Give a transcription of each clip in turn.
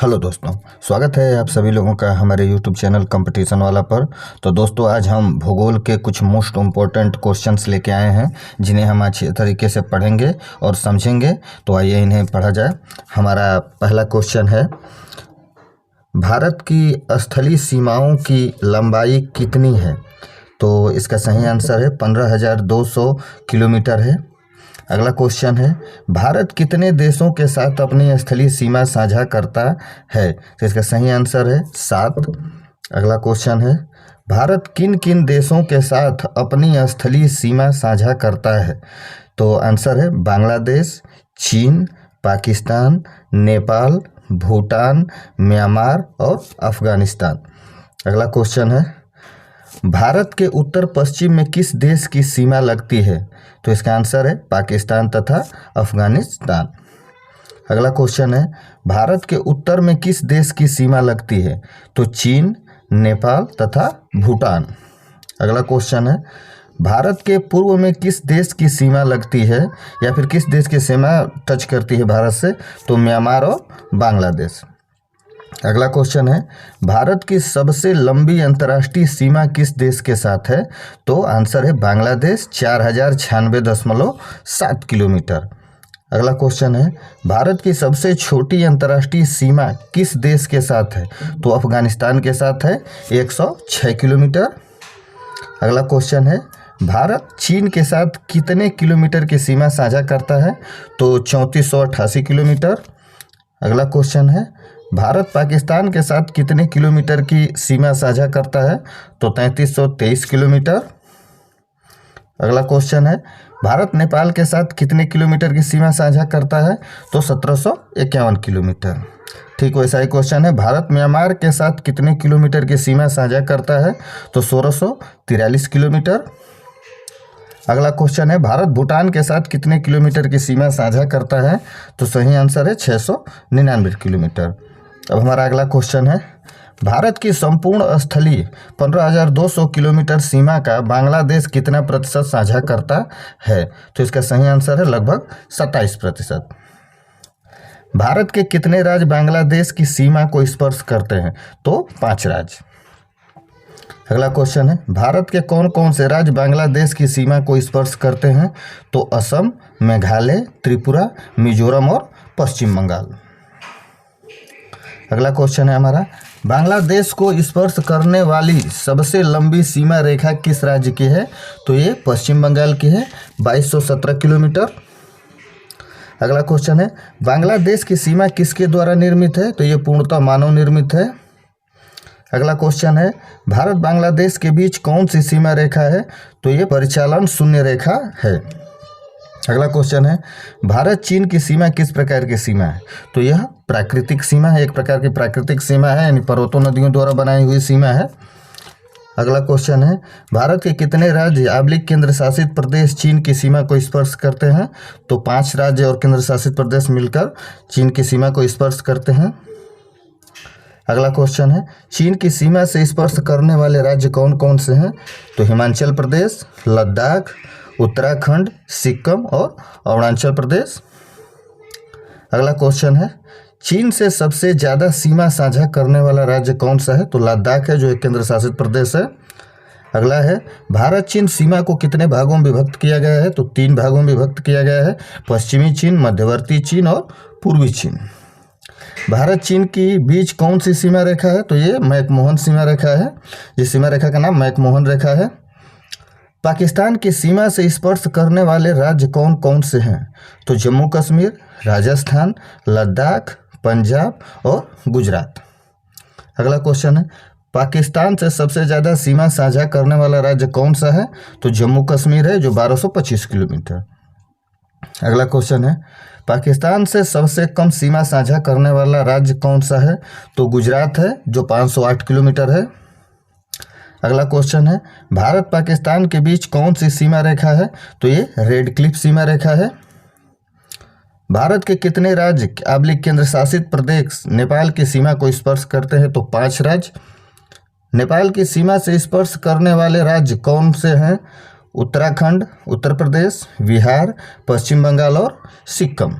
Hello दोस्तों, स्वागत है आप सभी लोगों का हमारे यूट्यूब चैनल कंपटीशन वाला पर। तो दोस्तों, आज हम भूगोल के कुछ मोस्ट इम्पोर्टेंट क्वेश्चंस लेके आए हैं जिन्हें हम अच्छे तरीके से पढ़ेंगे और समझेंगे। तो आइए इन्हें पढ़ा जाए। हमारा पहला क्वेश्चन है, भारत की स्थलीय सीमाओं की लंबाई कितनी है? तो इसका सही आंसर है 15,200 किलोमीटर है। अगला क्वेश्चन है, भारत कितने देशों के साथ अपनी स्थलीय सीमा साझा करता है? तो इसका सही आंसर है 7। अगला क्वेश्चन है, भारत किन किन देशों के साथ अपनी स्थलीय सीमा साझा करता है? तो आंसर है बांग्लादेश, चीन, पाकिस्तान, नेपाल, भूटान, म्यांमार और अफगानिस्तान। अगला क्वेश्चन है, भारत के उत्तर पश्चिम में किस देश की सीमा लगती है? तो इसका आंसर है पाकिस्तान तथा अफगानिस्तान। अगला क्वेश्चन है, भारत के उत्तर में किस देश की सीमा लगती है? तो चीन, नेपाल तथा भूटान। अगला क्वेश्चन है, भारत के पूर्व में किस देश की सीमा लगती है या फिर किस देश की सीमा टच करती है भारत से? तो म्यांमार और बांग्लादेश। अगला क्वेश्चन है, भारत की सबसे लंबी अंतर्राष्ट्रीय सीमा किस देश के साथ है? तो आंसर है बांग्लादेश, 4096.7 किलोमीटर। अगला क्वेश्चन है, भारत की सबसे छोटी अंतर्राष्ट्रीय सीमा किस देश के साथ है? तो अफगानिस्तान के साथ है, 106 किलोमीटर। अगला क्वेश्चन है, भारत चीन के साथ कितने किलोमीटर की सीमा साझा करता है? तो 3488 किलोमीटर। अगला क्वेश्चन है, भारत पाकिस्तान के साथ कितने किलोमीटर की सीमा साझा करता है? तो 3323 किलोमीटर। अगला क्वेश्चन है, भारत नेपाल के साथ कितने किलोमीटर की सीमा साझा करता है? तो 1751 किलोमीटर। ठीक वैसा ही क्वेश्चन है, भारत म्यांमार के साथ कितने किलोमीटर की सीमा साझा करता है? तो 1643 किलोमीटर। अगला क्वेश्चन है, भारत भूटान के साथ कितने किलोमीटर की सीमा साझा करता है? तो सही आंसर है 699 किलोमीटर। अब हमारा अगला क्वेश्चन है, भारत की संपूर्ण स्थलीय 15,200 किलोमीटर सीमा का बांग्लादेश कितना प्रतिशत साझा करता है? तो इसका सही आंसर है लगभग 27%। भारत के कितने राज्य बांग्लादेश की सीमा को स्पर्श करते हैं? तो 5 राज्य। अगला क्वेश्चन है, भारत के कौन कौन से राज्य बांग्लादेश की सीमा को स्पर्श करते हैं? तो असम, मेघालय, त्रिपुरा, मिजोरम और पश्चिम बंगाल। अगला क्वेश्चन है हमारा, बांग्लादेश को स्पर्श करने वाली सबसे लंबी सीमा रेखा किस राज्य की है? तो ये पश्चिम बंगाल की है, 2217 किलोमीटर। अगला क्वेश्चन है, बांग्लादेश की सीमा किसके द्वारा निर्मित है? तो ये पूर्णतः मानव निर्मित है। अगला क्वेश्चन है, भारत बांग्लादेश के बीच कौन सी सीमा रेखा है? तो ये परिचालन शून्य रेखा है। अगला क्वेश्चन है, भारत चीन की सीमा किस प्रकार की सीमा है? तो यह प्राकृतिक सीमा है, एक प्रकार की प्राकृतिक सीमा है, यानी पर्वतों नदियों द्वारा बनाई हुई सीमा है। अगला क्वेश्चन है, भारत के कितने राज्य आंतरिक केंद्र शासित प्रदेश चीन की सीमा को स्पर्श करते हैं? तो 5 राज्य और केंद्र शासित प्रदेश मिलकर चीन की सीमा को स्पर्श करते हैं। अगला क्वेश्चन है, चीन की सीमा से स्पर्श करने वाले राज्य कौन कौन से हैं? तो हिमाचल प्रदेश, लद्दाख, उत्तराखंड, सिक्किम और अरुणाचल प्रदेश। अगला क्वेश्चन है, चीन से सबसे ज़्यादा सीमा साझा करने वाला राज्य कौन सा है? तो लद्दाख है, जो एक केंद्र शासित प्रदेश है। अगला है, भारत चीन सीमा को कितने भागों में विभक्त किया गया है? तो 3 भागों में विभक्त किया गया है, पश्चिमी चीन, मध्यवर्ती चीन और पूर्वी चीन। भारत चीन की बीच कौन सी सीमा रेखा है? तो ये मैकमोहन सीमा रेखा है, इस सीमा रेखा का नाम मैकमोहन रेखा है। पाकिस्तान की सीमा से स्पर्श करने वाले राज्य कौन कौन से हैं? तो जम्मू कश्मीर, राजस्थान, लद्दाख, पंजाब और गुजरात। अगला क्वेश्चन है, पाकिस्तान से सबसे ज़्यादा सीमा साझा करने वाला राज्य कौन सा है? तो जम्मू कश्मीर है, जो 1225 किलोमीटर। अगला क्वेश्चन है, पाकिस्तान से सबसे कम सीमा साझा करने वाला राज्य कौन सा है? तो गुजरात है, जो 508 किलोमीटर है। अगला क्वेश्चन है, भारत पाकिस्तान के बीच कौन सी सीमा रेखा है? तो ये रेड क्लिफ सीमा रेखा है। भारत के कितने राज्य आंतरिक केंद्र शासित प्रदेश नेपाल की सीमा को स्पर्श करते हैं? तो 5 राज्य। नेपाल की सीमा से स्पर्श करने वाले राज्य कौन से हैं? उत्तराखंड, उत्तर प्रदेश, बिहार, पश्चिम बंगाल और सिक्किम।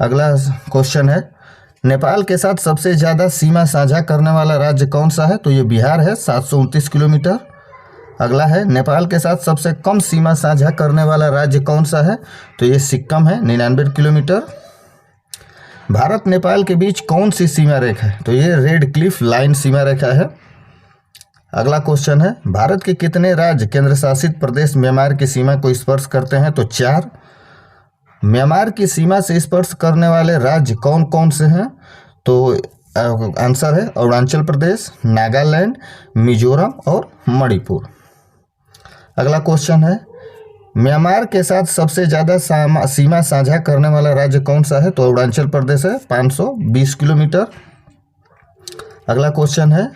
अगला क्वेश्चन है, नेपाल के साथ सबसे ज़्यादा सीमा साझा करने वाला राज्य कौन सा है? तो ये बिहार है, 729 किलोमीटर। अगला है, नेपाल के साथ सबसे कम सीमा साझा करने वाला राज्य कौन सा है? तो ये सिक्किम है, 99 किलोमीटर। भारत नेपाल के बीच कौन सी सीमा रेखा है? तो ये रेड क्लिफ लाइन सीमा रेखा है। अगला क्वेश्चन है, भारत के कितने राज्य केंद्र शासित प्रदेश म्यांमार की सीमा को स्पर्श करते हैं? तो 4। म्यांमार की सीमा से स्पर्श करने वाले राज्य कौन कौन से हैं? तो आंसर है अरुणाचल प्रदेश, नागालैंड, मिजोरम और मणिपुर। अगला क्वेश्चन है, म्यांमार के साथ सबसे ज़्यादा सीमा साझा करने वाला राज्य कौन सा है? तो अरुणाचल प्रदेश है, 520 किलोमीटर। अगला क्वेश्चन है,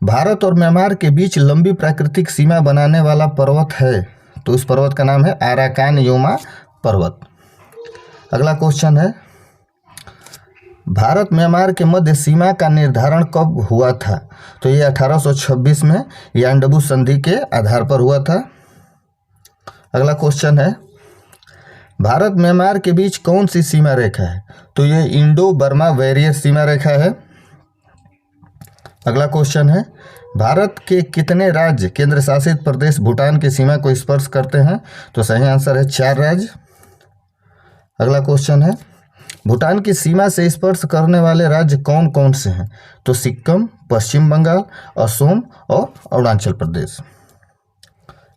भारत और म्यांमार के बीच लंबी प्राकृतिक सीमा बनाने वाला पर्वत है, तो उस पर्वत का नाम है आराकान योमा पर्वत। अगला क्वेश्चन है, भारत म्यांमार के मध्य सीमा का निर्धारण कब हुआ था? तो ये 1826 में यानडबू संधि के आधार पर हुआ था। अगला क्वेश्चन है, भारत म्यांमार के बीच कौन सी सीमा रेखा है? तो ये इंडो बर्मा वॉरियर सीमा रेखा है। अगला क्वेश्चन है, भारत के कितने राज्य केंद्र शासित प्रदेश भूटान की सीमा को स्पर्श करते हैं? तो सही आंसर है 4 राज्य। अगला क्वेश्चन है, भूटान की सीमा से स्पर्श करने वाले राज्य कौन कौन से हैं? तो सिक्किम, पश्चिम बंगाल, असम और अरुणाचल प्रदेश।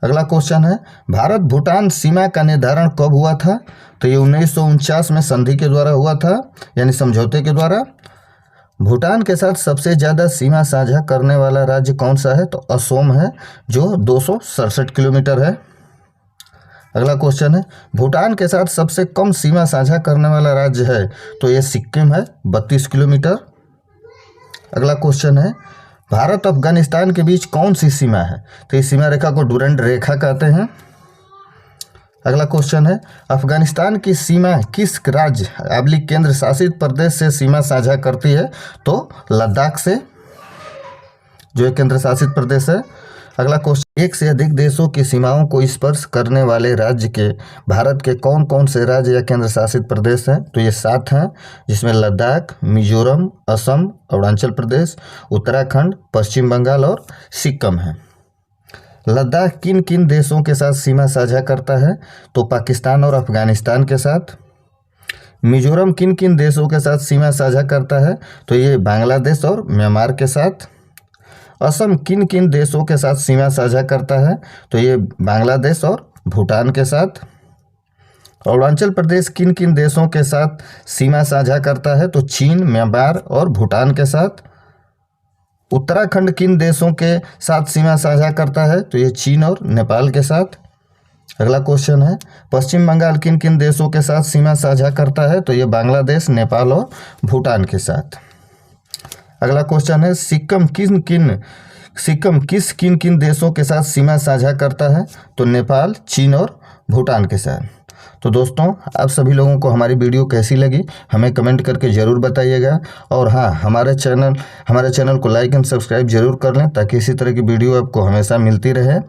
अगला क्वेश्चन है, भारत भूटान सीमा का निर्धारण कब हुआ था? तो ये 1949 में संधि के द्वारा हुआ था, यानी समझौते के द्वारा। भूटान के साथ सबसे ज़्यादा सीमा साझा करने वाला राज्य कौन सा है? तो असम है, जो 267 किलोमीटर है। अगला क्वेश्चन है, भूटान के साथ सबसे कम सीमा साझा करने वाला राज्य है? तो ये सिक्किम है, 32 किलोमीटर। अगला क्वेश्चन है, भारत अफगानिस्तान के बीच कौन सी सीमा है? तो इस सीमा रेखा को डुरंड रेखा कहते हैं। अगला क्वेश्चन है, अफगानिस्तान की सीमा किस राज्य अबलिक केंद्र शासित प्रदेश से सीमा साझा करती है? तो लद्दाख से, जो एक केंद्र शासित प्रदेश है। अगला क्वेश्चन, एक से अधिक देशों की सीमाओं को स्पर्श करने वाले राज्य के भारत के कौन कौन से राज्य या केंद्र शासित प्रदेश हैं? तो ये 7 हैं, जिसमें लद्दाख, मिजोरम, असम, अरुणाचल प्रदेश, उत्तराखंड, पश्चिम बंगाल और सिक्किम है। लद्दाख किन किन देशों के साथ सीमा साझा करता है? तो पाकिस्तान और अफगानिस्तान के साथ। मिजोरम किन किन देशों के साथ सीमा साझा करता है? तो ये बांग्लादेश और म्यांमार के साथ। असम किन किन देशों के साथ सीमा साझा करता है? तो ये बांग्लादेश और भूटान के साथ। अरुणाचल प्रदेश किन किन देशों के साथ सीमा साझा करता है? तो चीन, म्यांमार और भूटान के साथ। उत्तराखंड किन देशों के साथ सीमा साझा करता है? तो ये चीन और नेपाल के साथ। अगला क्वेश्चन है, पश्चिम बंगाल किन किन देशों के साथ सीमा साझा करता है? तो ये बांग्लादेश, नेपाल और भूटान के साथ। अगला क्वेश्चन है, सिक्किम किस किन किन देशों के साथ सीमा साझा करता है? तो नेपाल, चीन और भूटान के साथ। तो दोस्तों, आप सभी लोगों को हमारी वीडियो कैसी लगी हमें कमेंट करके ज़रूर बताइएगा। और हाँ, हमारे चैनल को लाइक एंड सब्सक्राइब जरूर कर लें, ताकि इसी तरह की वीडियो आपको हमेशा मिलती रहे।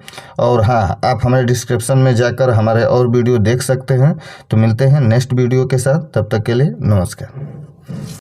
और हाँ, आप हमारे डिस्क्रिप्शन में जाकर हमारे और वीडियो देख सकते हैं। तो मिलते हैं नेक्स्ट वीडियो के साथ, तब तक के लिए नमस्कार।